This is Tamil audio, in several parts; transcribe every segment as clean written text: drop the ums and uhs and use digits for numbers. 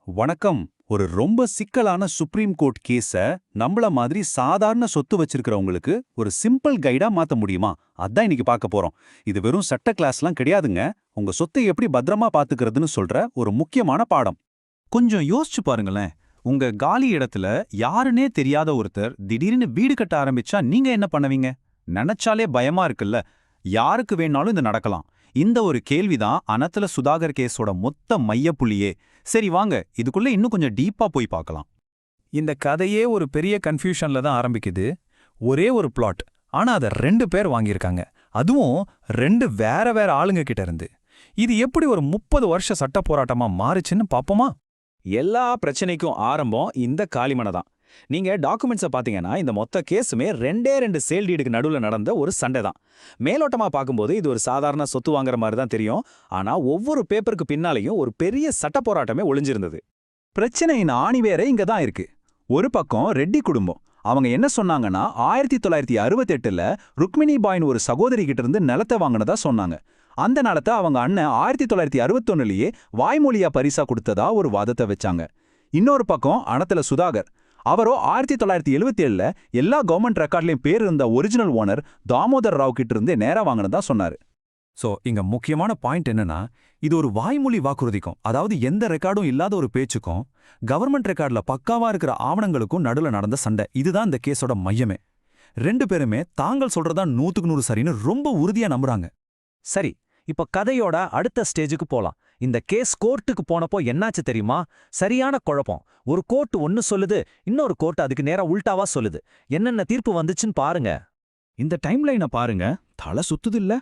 வணக்கம். ஒரு ரொம்ப சிக்கலான சுப்ரீம் கோர்ட் கேஸ நம்மள மாதிரி சாதாரண சொத்து வச்சிருக்கிறவங்களுக்கு ஒரு சிம்பிள் கைடா மாத்த முடியுமா? அதான் இன்னைக்கு பார்க்க போறோம். இது வெறும் சட்ட கிளாஸ்லாம் கிடையாதுங்க. உங்க சொத்தை எப்படி பத்திரமா பாத்துக்கிறதுன்னு சொல்ற ஒரு முக்கியமான பாடம். கொஞ்சம் யோசிச்சு பாருங்களேன். உங்க காலி இடத்துல யாருனே தெரியாத ஒருத்தர் திடீர்னு வீடு கட்ட ஆரம்பிச்சா நீங்க என்ன பண்ணுவீங்க? நினைச்சாலே பயமா இருக்குல்ல. யாருக்கு வேணாலும் இது நடக்கலாம். இந்த ஒரு கேள்விதான் அனத்துல சுதாகர் கேஸோட மொத்த மையப்புள்ளியே. சரி வாங்க, இதுக்குள்ள இன்னும் கொஞ்சம் டீப்பா போய் பார்க்கலாம். இந்த கதையே ஒரு பெரிய கன்ஃபியூஷன்ல தான் ஆரம்பிக்குது. ஒரே ஒரு பிளாட், ஆனா அதை 2 பேர் வாங்கியிருக்காங்க. அதுவும் 2 வேற வேற ஆளுங்க கிட்ட இருந்து. இது எப்படி ஒரு 30 வருஷ சட்ட போராட்டமா மாறுச்சுன்னு பாப்போமா? எல்லா பிரச்சனைக்கும் ஆரம்பம் இந்த காலிமனை தான். நீங்க டாக்குமெண்ட்ஸை பார்த்தீங்கன்னா இந்த மொத்த கேஸுமே 2 சேல் டீடுக்கு நடுவில் நடந்த ஒரு சண்டை தான். மேலோட்டமா பார்க்கும்போது இது ஒரு சாதாரண சொத்து வாங்குற மாதிரி தான் தெரியும். ஆனா ஒவ்வொரு பேப்பருக்கு பின்னாலையும் ஒரு பெரிய சட்ட போராட்டமே ஒளிஞ்சிருந்தது. பிரச்சனையின் ஆணிவேரே இங்க தான் இருக்கு. ஒரு பக்கம் ரெட்டி குடும்பம். அவங்க என்ன சொன்னாங்கன்னா 1968ல ருக்மிணி பாயின் ஒரு சகோதரி கிட்ட இருந்து நிலத்தை வாங்கினதா சொன்னாங்க. அந்த நிலத்தை அவங்க அண்ணன் 1961லயே வாய்மொழியா பரிசா கொடுத்ததா ஒரு வாதத்தை வச்சாங்க. இன்னொரு பக்கம் அனத்துல சுதாகர். அவரோ 1977ல எல்லா கவர்மெண்ட் ரெக்கார்ட்லயும் பேர் இருந்த ஒரிஜினல் ஓனர் தாமோதர் ராவ் கிட்ட இருந்து நேரா வாங்கினதா சொன்னாரு. சோ இங்க முக்கியமான பாயிண்ட் என்னன்னா, இது ஒரு வாய்மொழி வாக்குறுதிக்கும், அதாவது எந்த ரெக்கார்டும் இல்லாத ஒரு பேச்சுக்கும் கவர்மெண்ட் ரெக்கார்ட்ல பக்காவா இருக்கிற ஆவணங்களுக்கும் நடுல நடந்த சண்டை. இதுதான் இந்த கேஸோட மையமே. 2 பேருமே தாங்கள் சொல்றதா 100க்கு 100 சரின்னு ரொம்ப உறுதியா நம்புறாங்க. சரி, இப்ப கதையோட அடுத்த ஸ்டேஜுக்கு போலாம். இந்த கேஸ் கோர்ட்டுக்கு போனப்போ என்னாச்சு தெரியுமா? சரியான குழப்பம். ஒரு கோர்ட் ஒன்னு சொல்லுது, இன்னொரு கோர்ட் அதுக்கு நேரா உல்டாவா சொல்லுது. என்னென்ன தீர்ப்பு வந்துச்சுன்னு பாருங்க. இந்த டைம்லைனை பாருங்க, தலை சுத்துது இல்ல.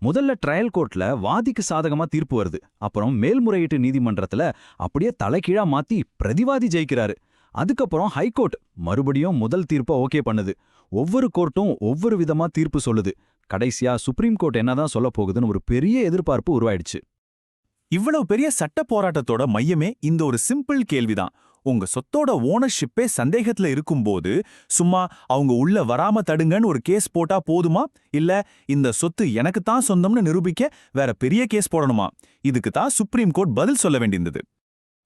முதல்ல ட்ரையல் கோர்ட்ல வாதிக்கு சாதகமா தீர்ப்பு வருது. அப்புறம் மேல்முறையீட்டு நீதிமன்றத்துல அப்படியே தலைகீழா மாத்தி பிரதிவாதி ஜெயிக்கிறாரு. அதுக்கப்புறம் ஹைகோர்ட் மறுபடியும் முதல் தீர்ப்பை ஓகே பண்ணுது. ஒவ்வொரு கோர்ட்டும் ஒவ்வொரு விதமா தீர்ப்பு சொல்லுது. கடைசியா சுப்ரீம் கோர்ட் என்னதான் சொல்ல போகுதுன்னு ஒரு பெரிய எதிர்பார்ப்பு உருவாயிடுச்சு. இவ்வளவு பெரிய சட்ட போராட்டத்தோட மையமே இந்த ஒரு சிம்பிள் கேள்விதான். உங்க சொத்தோட ஓனர்ஷிப்பே சந்தேகத்துல இருக்கும்போது சும்மா அவங்க உள்ள வராம தடுங்கன்னு ஒரு கேஸ் போட்டா போதுமா? இல்ல இந்த சொத்து எனக்கு தான் சொந்தம்னு நிரூபிக்க வேற பெரிய கேஸ் போடணுமா? இதுக்கு தான் சுப்ரீம் கோர்ட் பதில் சொல்ல வேண்டியிருந்தது.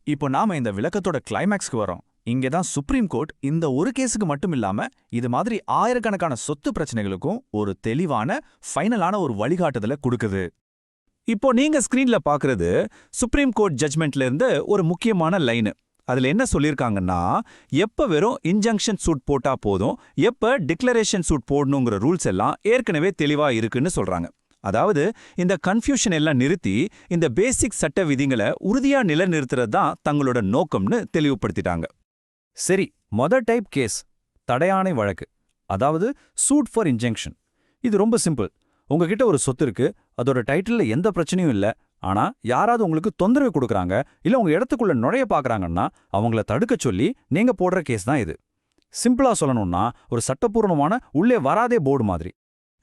இப்போ நாம இந்த விளக்கத்தோட கிளைமேக்ஸ்க்கு வரோம். இங்கதான் சுப்ரீம் கோர்ட் இந்த ஒரு கேஸுக்கு மட்டும் இல்லாம இது மாதிரி ஆயிரக்கணக்கான சொத்து பிரச்சனைகளுக்கும் ஒரு தெளிவான ஃபைனலான ஒரு வழிகாட்டுதலை கொடுக்குது. இப்போ நீங்க ஸ்கிரீன்ல பாக்குறது சுப்ரீம் கோர்ட் ஜட்ஜ்மெண்ட்ல இருந்து ஒரு முக்கியமான லைனு. அதுல என்ன சொல்லிருக்காங்கன்னா, எப்ப வெறும் இன்ஜங்ஷன் சூட் போட்டா போதும், எப்ப டிக்ளரேஷன் சூட் போடணுங்கிற ரூல்ஸ் எல்லாம் ஏற்கனவே தெளிவா இருக்குன்னு சொல்றாங்க. அதாவது இந்த கன்ஃபியூஷன் எல்லாம் நிறுத்தி இந்த பேசிக் சட்ட விதிகளை உறுதியா நிலைநிறுத்துறது தான் தங்களோட நோக்கம்னு தெளிவுபடுத்திட்டாங்க. சரி, டைப் கேஸ் தடையாணை வழக்கு, அதாவது சூட் ஃபார் இன்ஜங்ஷன். இது ரொம்ப சிம்பிள். உங்ககிட்ட ஒரு சொத்து இருக்கு, அதோட டைட்டில்ல எந்த பிரச்சனையும் இல்ல. ஆனா யாராவது உங்களுக்கு தொந்தரவு கொடுக்குறாங்க, இல்ல உங்க இடத்துக்குள்ள நுழைய பாக்குறாங்கன்னா அவங்கள தடுக்க சொல்லி நீங்க போடுற கேஸ் தான் இது. சிம்பிளா சொல்லணும்னா ஒரு சட்டப்பூர்வமான உள்ளே வராதே போர்டு மாதிரி.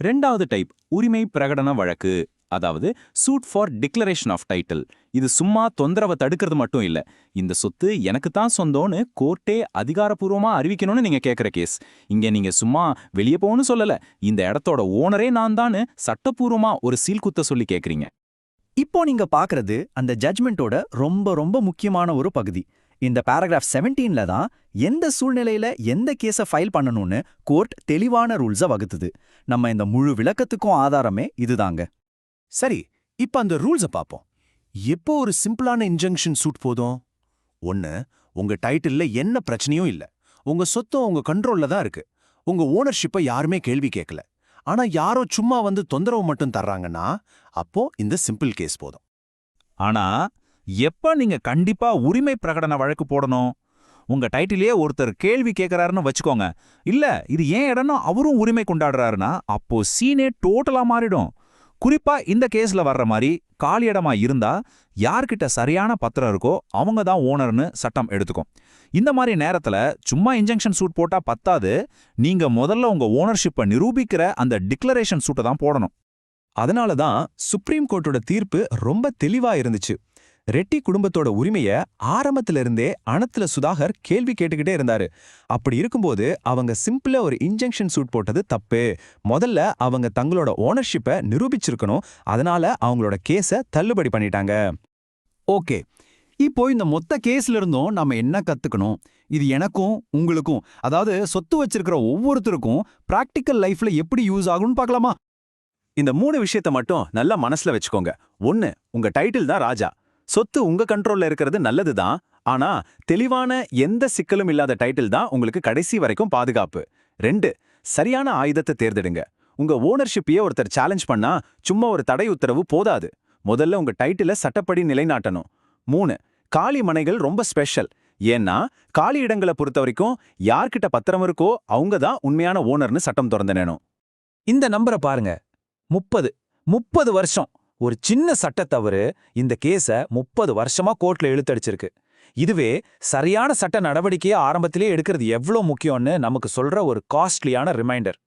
2வது டைப் உரிமை பிரகடன வழக்கு, அதாவது suit for declaration of title. இது சும்மா தொந்தரவை தடுக்கிறது மட்டும் இல்ல, இந்த சொத்து எனக்கு தான் சொந்தம்னு கோர்ட்டே அதிகாரப்பூர்வமா அறிவிக்கணும்னு நீங்க கேட்குற கேஸ். இங்க நீங்க சும்மா வெளியே போகணும்னு சொல்லல, இந்த இடத்தோட ஓனரே நான் தான்னு சட்டப்பூர்வமா ஒரு சீல் குத்த சொல்லி கேட்குறீங்க. இப்போ நீங்க பாக்குறது அந்த ஜட்ஜ்மெண்டோட ரொம்ப ரொம்ப முக்கியமான ஒரு பகுதி. இந்த பேராகிராஃப் 17ல தான் எந்த சூழ்நிலையில எந்த கேஸை ஃபைல் பண்ணணும்னு கோர்ட் தெளிவான ரூல்ஸை வகுத்துது. நம்ம இந்த முழு விளக்கத்துக்கும் ஆதாரமே இதுதாங்க. சரி, இப்ப அந்த ரூல்ஸ பாப்போம். எப்போ ஒரு சிம்பிளான இன்ஜங்ஷன் சூட் போதும்? ஒன்னு, உங்க டைட்டில்ல என்ன பிரச்சனையும் இல்ல, உங்க சொத்தம் உங்க கண்ட்ரோல்ல தான் இருக்கு, உங்க ஓனர்ஷிப்பை யாருமே கேள்வி கேட்கல, ஆனா யாரோ சும்மா வந்து தொந்தரவு மட்டும் தர்றாங்கன்னா அப்போ இந்த சிம்பிள் கேஸ் போதும். ஆனா எப்ப நீங்க கண்டிப்பா உரிமை பிரகடன வழக்கு போடணும்? உங்க டைட்டிலேயே ஒருத்தர் கேள்வி கேட்கறாருன்னு வச்சுக்கோங்க, இல்ல இது ஏன் இடம்னு அவரும் உரிமை கொண்டாடுறாருன்னா அப்போ சீனே டோட்டலா மாறிடும். குறிப்பா இந்த கேஸ்ல வர்ற மாதிரி காலி இடமா இருந்தா யார்கிட்ட சரியான பத்திரம் இருக்கோ அவங்க தான் ஓனர்னு சட்டம் எடுத்துக்கும். இந்த மாதிரி நேரத்துல சும்மா இன்ஜங்ஷன் சூட் போட்டா பத்தாது, நீங்க முதல்ல உங்க ஓனர்ஷிப்பை நிரூபிக்கிற அந்த டிக்ளரேஷன் சூட்டை தான் போடணும். அதனால தான் சுப்ரீம் கோர்ட்டோட தீர்ப்பு ரொம்ப தெளிவா இருந்துச்சு. ரெட்டி குடும்பத்தோட உரிமைய ஆரம்பத்துல இருந்தே அனத்துல சுதாகர் கேள்வி கேட்டுக்கிட்டே இருந்தாரு. அப்படி இருக்கும்போது அவங்க சிம்பிளா ஒரு இன்ஜங்ஷன் சூட் போட்டது தப்பு. முதல்ல அவங்க தங்களோட ஓனர்ஷிப்பை நிரூபிச்சிருக்கணும். அதனால அவங்களோட கேஸை தள்ளுபடி பண்ணிட்டாங்க. ஓகே, இப்போ இந்த மொத்த கேஸ்ல இருந்தும் நாம என்ன கத்துக்கணும்? இது எனக்கும் உங்களுக்கும், அதாவது சொத்து வச்சிருக்கிற ஒவ்வொருத்தருக்கும் பிராக்டிக்கல் லைஃப்ல எப்படி யூஸ் ஆகும்னு பார்க்கலாமா? இந்த 3 விஷயத்த மட்டும் நல்லா மனசுல வச்சுக்கோங்க. 1, உங்க டைட்டில் தான் ராஜா. சொத்து உங்க கண்ட்ரோல்ல இருக்கிறது நல்லதுதான். ஆனா தெளிவான எந்த சிக்கலும் இல்லாத டைட்டில் தான் உங்களுக்கு கடைசி வரைக்கும் பாதுகாப்பு. 2, சரியான ஆயுதத்தை தேர்ந்தெடுங்க. உங்க ஓனர்ஷிப்பையே ஒருத்தர் சேலஞ்ச் பண்ணா சும்மா ஒரு தடை உத்தரவு போதாது. முதல்ல உங்க டைட்டில சட்டப்படி நிலைநாட்டணும். 3, காலி மனைகள் ரொம்ப ஸ்பெஷல். ஏன்னா காலி இடங்களை பொறுத்த வரைக்கும் யார்கிட்ட பத்திரம் இருக்கோ அவங்க தான் உண்மையான ஓனர்னு சட்டம் திறந்தனேனும். இந்த நம்பரை பாருங்க, 30 வருஷம். ஒரு சின்ன சட்ட தவறு இந்த கேஸ 30 வருஷமா கோர்ட்ல இழுத்தடிச்சிருக்கு. இதுவே சரியான சட்ட நடவடிக்கையை ஆரம்பத்திலே எடுக்கிறது எவ்வளவு முக்கியம்னு நமக்கு சொல்ற ஒரு காஸ்ட்லியான ரிமைண்டர்.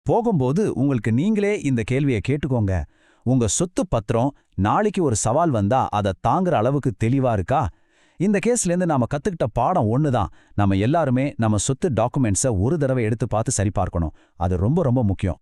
போகும்போது உங்களுக்கு நீங்களே இந்த கேள்வியை கேட்டுக்கோங்க. உங்க சொத்து பத்திரம் நாளைக்கு ஒரு சவால் வந்தா அதை தாங்குற அளவுக்கு தெளிவா இருக்கா? இந்த கேஸ்லேருந்து நாம கத்துக்கிட்ட பாடம் ஒண்ணுதான். நம்ம எல்லாருமே நம்ம சொத்து டாக்குமெண்ட்ஸை ஒரு தடவை எடுத்து பார்த்து சரி பார்க்கணும். அது ரொம்ப ரொம்ப முக்கியம்.